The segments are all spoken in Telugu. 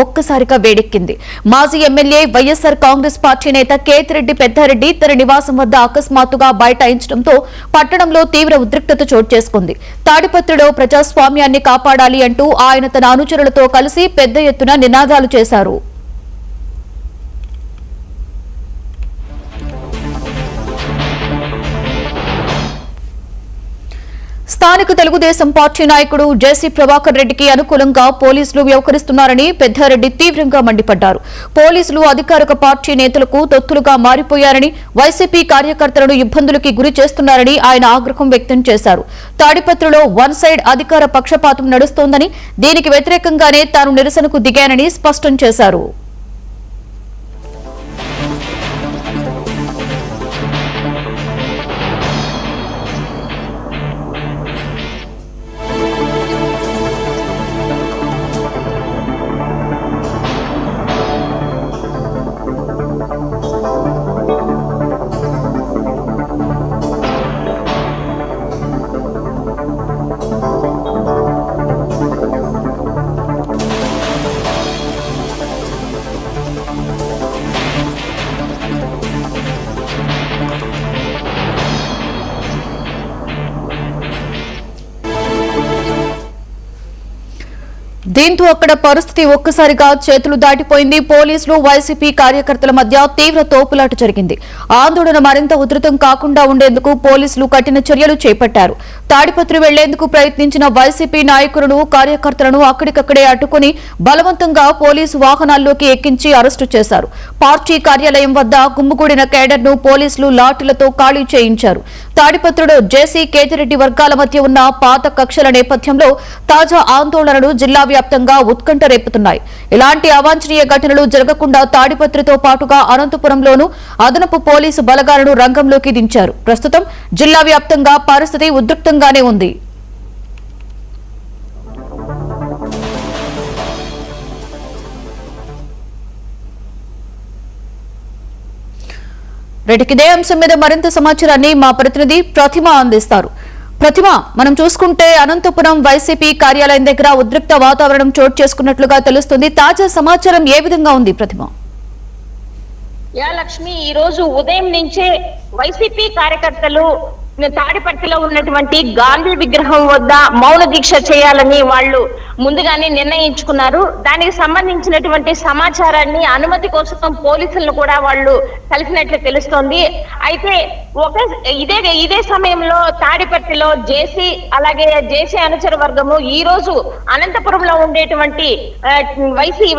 ఒక్కసారిగా వేడెక్కింది. మాజీ ఎమ్మెల్యే వైఎస్ఆర్ కాంగ్రెస్ పార్టీ నేత కేతిరెడ్డి పెద్దారెడ్డి తన నివాసం వద్ద అకస్మాత్తుగా బైఠాయించడంతో పట్టణంలో తీవ్ర ఉద్రిక్తత చోటు చేసుకుంది. తాడిపత్రిలో ప్రజాస్వామ్యాన్ని కాపాడాలి అంటూ ఆయన తన అనుచరులతో కలిసి పెద్ద ఎత్తున నినాదాలు చేశారు. స్థానిక తెలుగుదేశం పార్టీ నాయకుడు జేసీ ప్రభాకర్ రెడ్డికి అనుకూలంగా పోలీసులు వ్యవహరిస్తున్నారని పెద్దారెడ్డి తీవ్రంగా మండిపడ్డారు. పోలీసులు అధికారిక పార్టీ నేతలకు తొత్తులుగా మారిపోయారని, వైసీపీ కార్యకర్తలను ఇబ్బందులకి గురి చేస్తున్నారని ఆయన ఆగ్రహం వ్యక్తం చేశారు. తాడిపత్రిలో వన్ సైడ్ అధికార పక్షపాతం నడుస్తోందని, దీనికి వ్యతిరేకంగానే తాను నిరసనకు దిగానని స్పష్టం చేశారు. దీంతో అక్కడ పరిస్థితి ఒక్కసారిగా చేతులు దాటిపోయింది. పోలీసులు వైసీపీ కార్యకర్తల మధ్య తీవ్ర తోపులాట జరిగింది. ఆందోళన మరింత ఉధృతం కాకుండా ఉండేందుకు పోలీసులు కఠిన చర్యలు చేపట్టారు. తాడిపత్రి వెళ్లేందుకు ప్రయత్నించిన వైసీపీ నాయకులను, కార్యకర్తలను అక్కడికక్కడే అడ్డుకుని బలవంతంగా పోలీసు వాహనాల్లోకి ఎక్కించి అరెస్టు చేశారు. పార్టీ కార్యాలయం వద్ద గుమ్ముగూడిన కేడర్ను పోలీసులు లాఠీలతో ఖాళీ చేయించారు. తాడిపత్రిలో జేసీ కేతిరెడ్డి వర్గాల మధ్య ఉన్న పాత కక్షల నేపథ్యంలో తాజా ఆందోళనలు జిల్లా వ్యాప్తంగా ఉత్కంఠ రేపుతున్నాయి. ఇలాంటి అవాంఛనీయ ఘటనలు జరగకుండా తాడిపత్రితో పాటుగా అనంతపురంలోనూ అదనపు పోలీసు బలగాలను రంగంలోకి దించారు. ప్రస్తుతం జిల్లా వ్యాప్తంగా పరిస్థితి ఉద్రిక్తంగానే ఉంది. ఇదే అంశం మీద మరింత సమాచారాన్ని మా ప్రతినిధి ప్రతిమ అందిస్తారు. ప్రతిమ, మనం చూసుకుంటే అనంతపురం వైసీపీ కార్యాలయం దగ్గర ఉద్రిక్త వాతావరణం చోటు చేసుకున్నట్లుగా తెలుస్తుంది. తాజా సమాచారం ఏ విధంగా ఉంది ప్రతిమ? లక్ష్మి, ఈ రోజు ఉదయం నుంచే వైసీపీ కార్యకర్తలు తాడిపత్రిలో ఉన్నటువంటి గాంధీ విగ్రహం వద్ద మౌన దీక్ష చేయాలని వాళ్ళు ముందుగానే నిర్ణయించుకున్నారు. దానికి సంబంధించినటువంటి సమాచారాన్ని అనుమతి కోసం పోలీసులను కూడా వాళ్ళు కలిసినట్లు తెలుస్తోంది. అయితే ఇదే సమయంలో తాడిపత్రిలో జేసీ అలాగే జేసీ అనుచర వర్గము ఈ రోజు అనంతపురంలో ఉండేటువంటి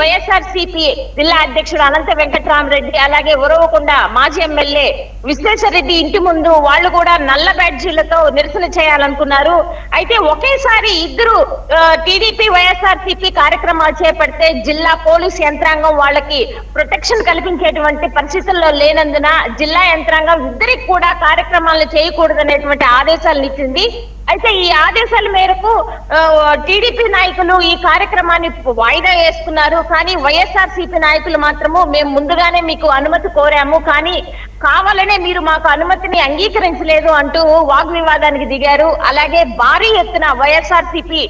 వైఎస్ఆర్ సిపి జిల్లా అధ్యక్షుడు అనంత వెంకటరామరెడ్డి అలాగే ఉరవకొండ మాజీ ఎమ్మెల్యే విశ్వేశ్వరరెడ్డి ఇంటి ముందు వాళ్ళు కూడా నల్ల బ్యాడ్జీలతో నిరసన చేయాలనుకున్నారు. అయితే ఒకేసారి ఇద్దరు టీడీపీ వైఎస్ఆర్ సిపి కార్యక్రమాలు చేపడితే జిల్లా పోలీసు యంత్రాంగం వాళ్ళకి ప్రొటెక్షన్ కల్పించేటువంటి పరిస్థితుల్లో లేనందున జిల్లా యంత్రాంగం ఇద్దరికి కూడా కార్యక్రమాలను చేయకూడదనేటువంటి ఆదేశాలను ఇచ్చింది. అయితే ఈ ఆదేశాల మేరకు టీడీపీ నాయకులు ఈ కార్యక్రమాన్ని వాయిదా వేసుకున్నారు. కానీ వైఎస్ఆర్ సిపి నాయకులు మాత్రము మేము ముందుగానే మీకు అనుమతి కోరాము, కానీ కావాలనే మీరు మాకు అనుమతిని అంగీకరించలేదు అంటూ వాగ్వివాదానికి దిగారు. అలాగే భారీ ఎత్తున వైఎస్ఆర్ సిపి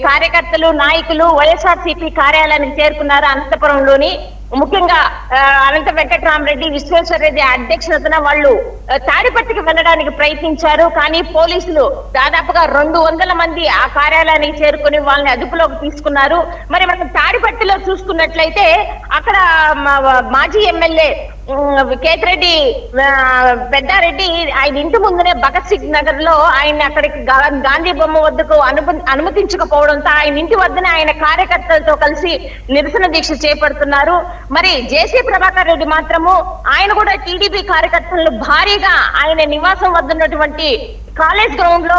కార్యకర్తలు, నాయకులు వైఎస్ఆర్ సిపి కార్యాలయానికి చేరుకున్నారు. అనంతపురంలోని ముఖ్యంగా అనంత వెంకటరామరెడ్డి, విశ్వేశ్వరరెడ్డి అధ్యక్షతన వాళ్ళు తాడిపత్రికి వెళ్ళడానికి ప్రయత్నించారు. కానీ పోలీసులు దాదాపుగా 200 మంది ఆ కార్యాలయానికి చేరుకుని వాళ్ళని అదుపులోకి తీసుకున్నారు. మరి మనం తాడిపత్రిలో చూసుకున్నట్లయితే అక్కడ మాజీ ఎమ్మెల్యే కేతిరెడ్డి పెద్దారెడ్డి ఆయన ఇంటి ముందునే భగత్ సింగ్ నగర్ లో ఆయన అక్కడికి గాంధీ బొమ్మ వద్దకు అనుమతించకపోవడంతో ఆయన ఇంటి వద్దనే ఆయన కార్యకర్తలతో కలిసి నిరసన దీక్ష చేపడుతున్నారు. మరి జేసీ ప్రభాకర్ రెడ్డి మాత్రము ఆయన కూడా టీడీపీ కార్యకర్తలను భారీగా ఆయన నివాసం వద్ద ఉన్నటువంటి కాలేజ్ గ్రౌండ్ లో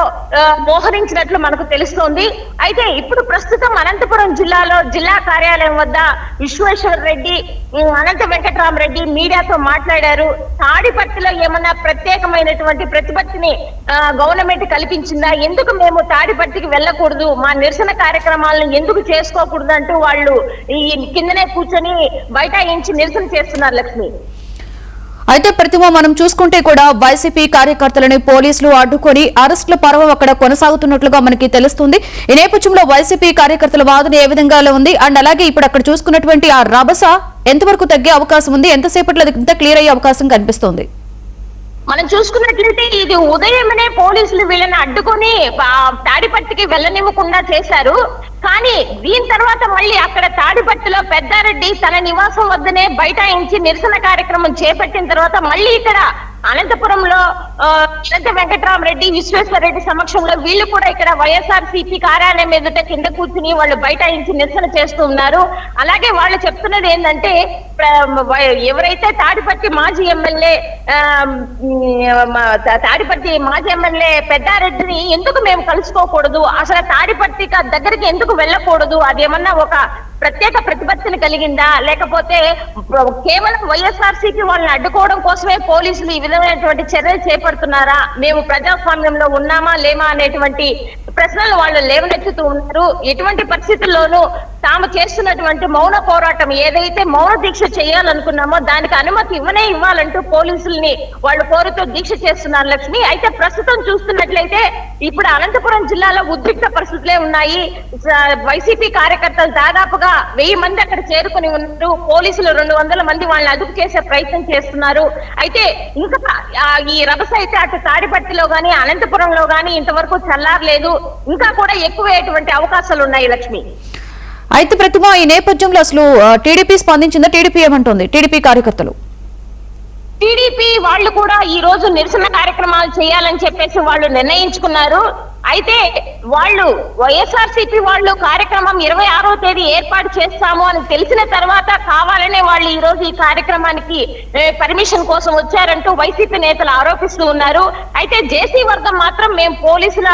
మోహరించినట్లు మనకు తెలుస్తోంది. అయితే ఇప్పుడు ప్రస్తుతం అనంతపురం జిల్లాలో జిల్లా కార్యాలయం వద్ద విశ్వేశ్వరరెడ్డి, అనంత వెంకటరామరెడ్డి మీడియాతో మాట్లాడారు. తాడిపత్రిలో ఏమన్నా ప్రత్యేకమైనటువంటి ప్రతిపత్తిని గవర్నమెంట్ కల్పించిందా, ఎందుకు మేము తాడిపత్రికి వెళ్ళకూడదు, మా నిరసన కార్యక్రమాలను ఎందుకు చేసుకోకూడదు అంటూ వాళ్ళు ఈ కిందనే కూర్చొని బైఠాయించి నిరసన చేస్తున్నారు. లక్ష్మి, అయితే ప్రతిమ మనం చూసుకుంటే కూడా వైసీపీ కార్యకర్తలని పోలీసులు అడ్డుకొని అరెస్టుల పర్వం అక్కడ కొనసాగుతున్నట్లుగా మనకి తెలుస్తుంది. ఈ నేపథ్యంలో వైసీపీ కార్యకర్తల వాదన ఏ విధంగా ఉంది అండ్ అలాగే ఇప్పుడు అక్కడ చూసుకున్నటువంటి ఆ రభస ఎంతవరకు తగ్గే అవకాశం ఉంది, ఎంతసేపట్లో ఇంత క్లియర్ అయ్యే అవకాశం కనిపిస్తోంది? మనం చూసుకున్నట్లయితే ఇది ఉదయమనే పోలీసులు వీళ్ళని అడ్డుకొని తాడిపత్రికి వెళ్ళనివ్వకుండా చేశారు. కానీ దీని తర్వాత మళ్ళీ అక్కడ తాడిపత్రిలో పెద్దారెడ్డి తన నివాసం వద్దనే బైఠాయించి నిరసన కార్యక్రమం చేపట్టిన తర్వాత మళ్ళీ ఇక్కడ అనంతపురంలో అనంత వెంకటరామరెడ్డి, విశ్వేశ్వరరెడ్డి సమక్షంలో వీళ్ళు కూడా ఇక్కడ వైఎస్ఆర్సీపీ కార్యాలయం ఎదుట కింద కూర్చుని వాళ్ళు బైఠాయించి నిరసన చేస్తూ ఉన్నారు. అలాగే వాళ్ళు చెప్తున్నది ఏంటంటే ఎవరైతే తాడిపత్రి మాజీ ఎమ్మెల్యే పెద్దారెడ్డిని ఎందుకు మేము కలుసుకోకూడదు, అసలు తాడిపత్రి దగ్గరికి ఎందుకు వెళ్ళకూడదు, అదేమన్నా ఒక ప్రత్యేక ప్రతిపత్తిని కలిగిందా, లేకపోతే కేవలం వైఎస్ఆర్సీపీ వాళ్ళని అడ్డుకోవడం కోసమే పోలీసులు ఈ విధమైనటువంటి చర్యలు చేపడుతున్నారా, మేము ప్రజాస్వామ్యంలో ఉన్నామా లేమా అనేటువంటి ప్రశ్నలు వాళ్ళు లేవనెత్తుతూ ఉన్నారు. ఎటువంటి పరిస్థితుల్లోనూ తాము చేస్తున్నటువంటి మౌన పోరాటం ఏదైతే మౌన దీక్ష చేయాలనుకున్నామో దానికి అనుమతి ఇవ్వాలంటూ పోలీసుల్ని వాళ్ళు కోరుతూ దీక్ష చేస్తున్నారు లక్ష్మి. అయితే ప్రస్తుతం చూస్తున్నట్లయితే ఇప్పుడు అనంతపురం జిల్లాలో ఉద్రిక్త పరిస్థితులే ఉన్నాయి. వైసీపీ కార్యకర్తలు దాదాపుగా 1000 మంది అక్కడ చేరుకుని ఉన్నారు. పోలీసులు 200 మంది వాళ్ళని అదుపు చేసే ప్రయత్నం చేస్తున్నారు. అయితే ఇంకా ఈ రభస అయితే అటు తాడిపత్రిలో గానీ అనంతపురంలో గానీ ఇంతవరకు చల్లారలేదు. ఇంకా కూడా ఎక్కువయ్యేటువంటి అవకాశాలు ఉన్నాయి లక్ష్మి. అయితే ప్రతిమ ఈ నేపథ్యంలో అసలు టీడీపీ స్పందించిందా? టీడీపీ ఏమంటుంది? టీడీపీ కార్యకర్తలు టీడీపీ వాళ్ళు కూడా ఈ రోజు నిరసన కార్యక్రమాలు చేయాలని చెప్పేసి వాళ్ళు నిర్ణయించుకున్నారు. అయితే వాళ్ళు వైఎస్ఆర్సీపీ వాళ్ళు కార్యక్రమం 26వ తేదీ ఏర్పాటు చేస్తాము అని తెలిసిన తర్వాత కావాలనే వాళ్ళు ఈ రోజు ఈ కార్యక్రమానికి పర్మిషన్ కోసం వచ్చారంటూ వైసీపీ నేతలు ఆరోపిస్తూ ఉన్నారు. అయితే జేసీ వర్గం మాత్రం మేము పోలీసుల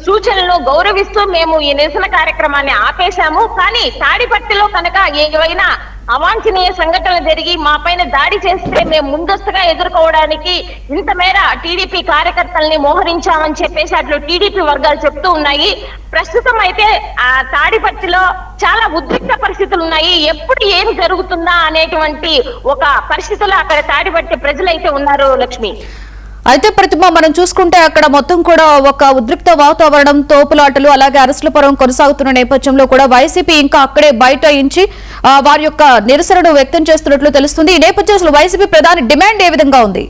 సూచనలను గౌరవిస్తూ మేము ఈ నిరసన కార్యక్రమాన్ని ఆపేశాము. కానీ తాడిపత్రిలో కనుక ఏవైనా అవాంఛనీయ సంఘటనలు జరిగి మా పైన దాడి చేస్తే మేము ముందస్తుగా ఎదుర్కోవడానికి ఇంత మేర టీడీపీ కార్యకర్తల్ని మోహరించామని చెప్పేసి అట్లు టీడీపీ వర్గాలు చెప్తూ ఉన్నాయి. ప్రస్తుతం అయితే ఆ తాడిపత్రిలో చాలా ఉద్రిక్త పరిస్థితులు ఉన్నాయి. ఎప్పుడు ఏం జరుగుతుందా అనేటువంటి ఒక పరిస్థితుల్లో అక్కడ తాడిపత్రి ప్రజలైతే ఉన్నారు లక్ష్మి. అయితే ప్రతిమ మనం చూసుకుంటే అక్కడ మొత్తం కూడా ఒక ఉద్రిక్త వాతావరణం, తోపులాటలు అలాగే అరెస్టుల పర్వం కొనసాగుతున్న నేపథ్యంలో కూడా వైసీపీ ఇంకా అక్కడే బైఠాయించి వారి యొక్క నిరసనను వ్యక్తం చేస్తున్నట్లు తెలుస్తుంది. ఈ నేపథ్యంలో అసలు వైసీపీ ప్రధాన డిమాండ్ ఏ విధంగా ఉంది?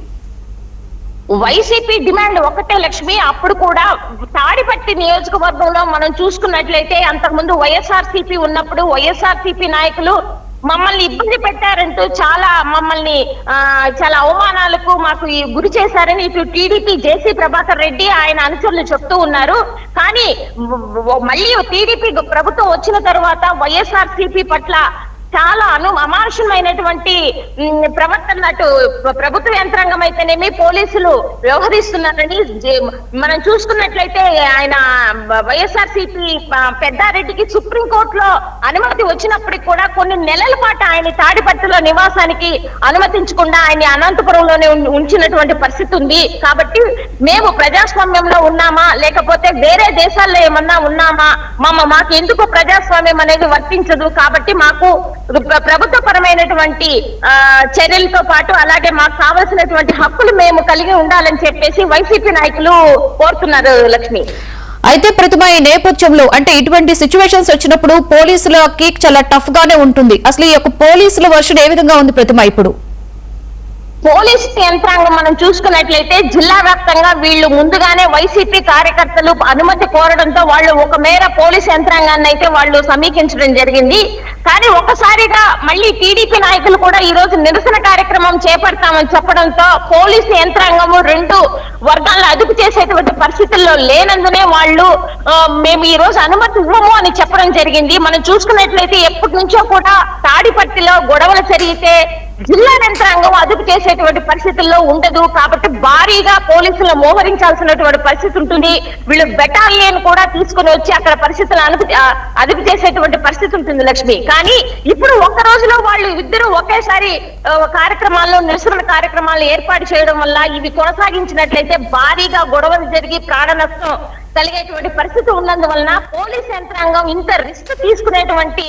వైసీపీ డిమాండ్ ఒకటే లక్ష్మి. అప్పుడు కూడా తాడిపత్రి నియోజకవర్గంలో మనం చూసుకున్నట్లయితే అంతకుముందు వైఎస్ఆర్సీపీ ఉన్నప్పుడు వైఎస్ఆర్సీపీ నాయకులు మమ్మల్ని ఇబ్బంది పెట్టారంటూ మమ్మల్ని చాలా అవమానాలకు మాకు గురి చేశారని ఇటు టీడీపీ జేసీ ప్రభాకర్ రెడ్డి ఆయన అనుచరులు చెప్తూ ఉన్నారు. కానీ మళ్ళీ టీడీపీ ప్రభుత్వం వచ్చిన తర్వాత వైఎస్ఆర్సీపీ పట్ల చాలా అమానుషమైనటువంటి ప్రవర్తన అటు ప్రభుత్వ యంత్రాంగం అయితేనేమి పోలీసులు వ్యవహరిస్తున్నారని మనం చూసుకున్నట్లయితే ఆయన వైఎస్ఆర్సీపీ పెద్దారెడ్డికి సుప్రీంకోర్టులో అనుమతి వచ్చినప్పటికి కూడా కొన్ని నెలల పాటు ఆయన తాడిపత్రిలో నివాసానికి అనుమతించకుండా ఆయన అనంతపురంలోనే ఉంచినటువంటి పరిస్థితి ఉంది. కాబట్టి మేము ప్రజాస్వామ్యంలో ఉన్నామా లేకపోతే వేరే దేశాల్లో ఏమన్నా ఉన్నామా, మాకు ఎందుకు ప్రజాస్వామ్యం అనేది వర్తించదు, కాబట్టి మాకు ప్రభుత్వ పరమైనటువంటి చర్యలతో పాటు అలాగే మాకు కావాల్సినటువంటి హక్కులు మేము కలిగి ఉండాలని చెప్పేసి వైసీపీ నాయకులు కోరుతున్నారు లక్ష్మి. అయితే ప్రతిమ ఈ నేపథ్యంలో అంటే ఇటువంటి సిచ్యువేషన్స్ వచ్చినప్పుడు పోలీసులకి చాలా టఫ్ గానే ఉంటుంది. అసలు ఈ యొక్క పోలీసుల వర్షన్ ఏ విధంగా ఉంది ప్రతిమ? ఇప్పుడు పోలీస్ యంత్రాంగం మనం చూసుకున్నట్లయితే జిల్లా వ్యాప్తంగా వీళ్ళు ముందుగానే వైసీపీ కార్యకర్తలు అనుమతి కోరడంతో వాళ్ళు ఒక మేర పోలీస్ యంత్రాంగాన్ని అయితే వాళ్ళు సమీక్షించడం జరిగింది. కానీ ఒకసారిగా మళ్ళీ టీడీపీ నాయకులు కూడా ఈ రోజు నిరసన కార్యక్రమం చేపడతామని చెప్పడంతో పోలీసు యంత్రాంగము 2 వర్గాలను అదుపు చేసేటువంటి పరిస్థితుల్లో లేనందునే వాళ్ళు మేము ఈ రోజు అనుమతి ఇవ్వము అని చెప్పడం జరిగింది. మనం చూసుకున్నట్లయితే ఎప్పటి నుంచో కూడా తాడిపత్రిలో గొడవలు జరిగితే జిల్లా యంత్రాంగం అదుపు చేసేటువంటి పరిస్థితుల్లో ఉండదు. కాబట్టి భారీగా పోలీసులను మోహరించాల్సినటువంటి పరిస్థితి ఉంటుంది. వీళ్ళు బెటాలియన్ కూడా తీసుకుని వచ్చి అక్కడ పరిస్థితులను అదుపు చేసేటువంటి పరిస్థితి ఉంటుంది లక్ష్మి. కానీ ఇప్పుడు ఒక్క రోజులో వాళ్ళు ఇద్దరు ఒకేసారి కార్యక్రమాల్లో నిరసన కార్యక్రమాలు ఏర్పాటు చేయడం వల్ల ఇవి కొనసాగించినట్లయితే భారీగా గొడవలు జరిగి ప్రాణ నష్టం కలిగేటువంటి పరిస్థితి ఉన్నందువలన పోలీస్ యంత్రాంగం ఇంత రిస్క్ తీసుకునేటువంటి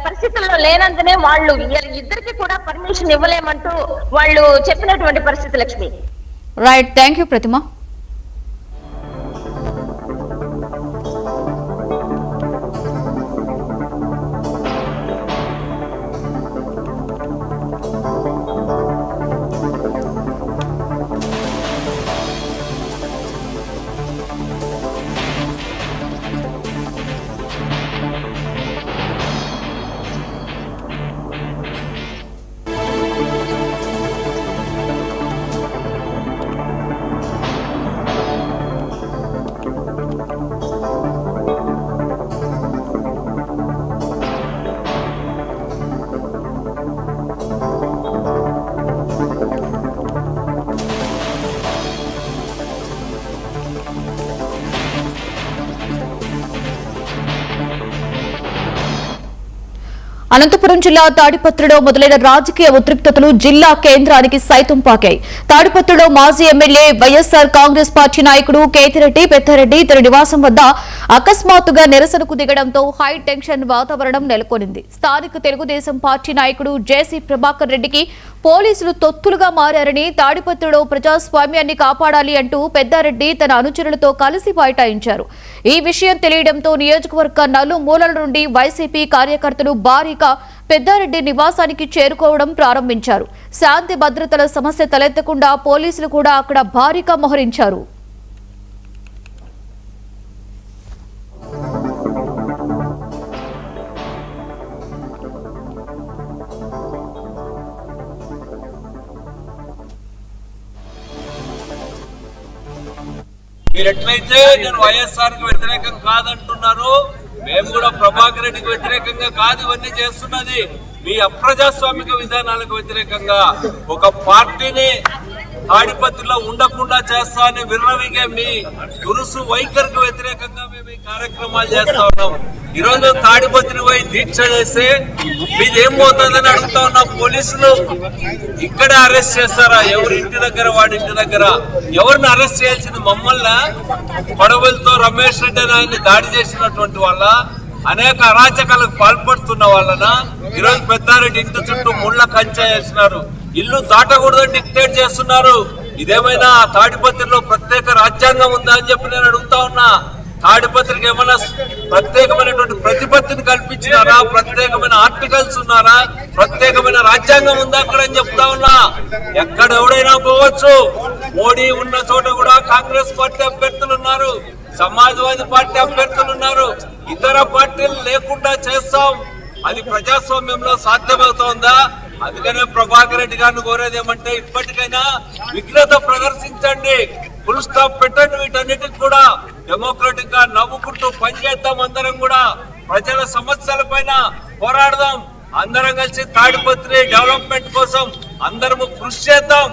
పరిస్థితుల్లో లేనందునే వాళ్ళు ఇద్దరికి కూడా పర్మిషన్ ఇవ్వలేమంటూ వాళ్ళు చెప్పినటువంటి పరిస్థితి. లక్ష్మి. రైట్, థ్యాంక్ యూ ప్రతిమ. అనంతపురం జిల్లా తాడిపత్రిలో మొదలైన రాజకీయ ఉద్రిక్తతలు జిల్లా కేంద్రానికి సైతం పాకాయి. తాడిపత్రిలో మాజీ ఎమ్మెల్యే వైఎస్ఆర్ కాంగ్రెస్ పార్టీ నాయకుడు కేతిరెడ్డి పెద్దారెడ్డి తన నివాసం వద్ద అకస్మాత్తుగా నిరసనకు దిగడంతో హై టెన్షన్ వాతావరణం నెలకొనింది. స్థానిక తెలుగుదేశం పార్టీ నాయకుడు జేసీ ప్రభాకర్ రెడ్డికి పోలీసులు తొత్తులుగా మారారని, తాడిపత్రిలో ప్రజాస్వామ్యాన్ని కాపాడాలి అంటూ పెద్దారెడ్డి తన అనుచరులతో కలిసి బైఠాయించారు. ఈ విషయం తెలియడంతో నియోజకవర్గ నలుమూలల నుండి వైసీపీ కార్యకర్తలు భారీగా పెద్దారెడ్డి నివాసానికి చేరుకోవడం ప్రారంభించారు. శాంతి భద్రతల సమస్య తలెత్తకుండా పోలీసులు కూడా అక్కడ భారీగా మోహరించారు. మీరు ఎట్లయితే నేను వైఎస్ఆర్ కి వ్యతిరేకం కాదంటున్నారో, మేము కూడా ప్రభాకర్ రెడ్డికి వ్యతిరేకంగా కాదు ఇవన్నీ చేస్తున్నది. మీ అప్రజాస్వామిక విధానాలకు వ్యతిరేకంగా ఒక పార్టీని తాడిపత్రిలో ఉండకుండా చేస్తా అని విర్రవిగే మీ దురుసు వైఖరికి వ్యతిరేకంగా మేము ఈ కార్యక్రమాలు చేస్తా ఉన్నాం. ఈ రోజు తాడిపత్రి పోయి దీక్ష చేస్తే మీదేం పోతుందని అడుగుతా ఉన్నా. పోలీసులు ఇక్కడే అరెస్ట్ చేస్తారా? ఎవరి ఇంటి దగ్గర, వాడి ఇంటి దగ్గర ఎవరిని అరెస్ట్ చేయాల్సింది మమ్మల్ని? పడవలతో రమేష్ రెడ్డి ఆయన్ని దాడి చేసినటువంటి వాళ్ళ, అనేక అరాచకాలకు పాల్పడుతున్న వాళ్ళన ఈరోజు పెద్దారెడ్డి ఇంటి చుట్టూ ముళ్ళ కంచె వేసినారు. ఇల్లు దాటకూడదని డిక్టేట్ చేస్తున్నారు. ఇదేమైనా తాడిపత్రిలో ప్రత్యేక రాజ్యాంగం ఉందా అని చెప్పి నేను అడుగుతా ఉన్నా. తాడిపత్రికి ఏమైనా ప్రత్యేకమైనటువంటి ప్రతిపత్తిని కల్పించినారా? ప్రత్యేకమైన ఆర్టికల్స్ ఉన్నారా? ప్రత్యేకమైన రాజ్యాంగం ఉందా అక్కడ అని చెప్తా ఉన్నా. ఎక్కడ ఎవడైనా పోవచ్చు. మోడీ ఉన్న చోట కూడా కాంగ్రెస్ పార్టీ అభ్యర్థులు ఉన్నారు, సమాజ్వాదీ పార్టీ అభ్యర్థులు ఉన్నారు. ఇతర పార్టీలు లేకుండా చేస్తాం. అది ప్రజాస్వామ్యంలో సాధ్యమవుతోందా? అందుకనే ప్రభాకర్ రెడ్డి గారిని కోరేది ఏమంటే, ఇప్పటికైనా విఘ్నత ప్రదర్శించండి, ఫుల్ స్టాప్ పెట్టండి. వీటన్నిటికి కూడా డెమోక్రటిక్ గా నవ్వుకుంటూ పనిచేద్దాం. అందరం కూడా ప్రజల సమస్యల పైన పోరాడదాం. అందరం కలిసి తాడిపత్రి డెవలప్మెంట్ కోసం అందరము కృషి చేద్దాం.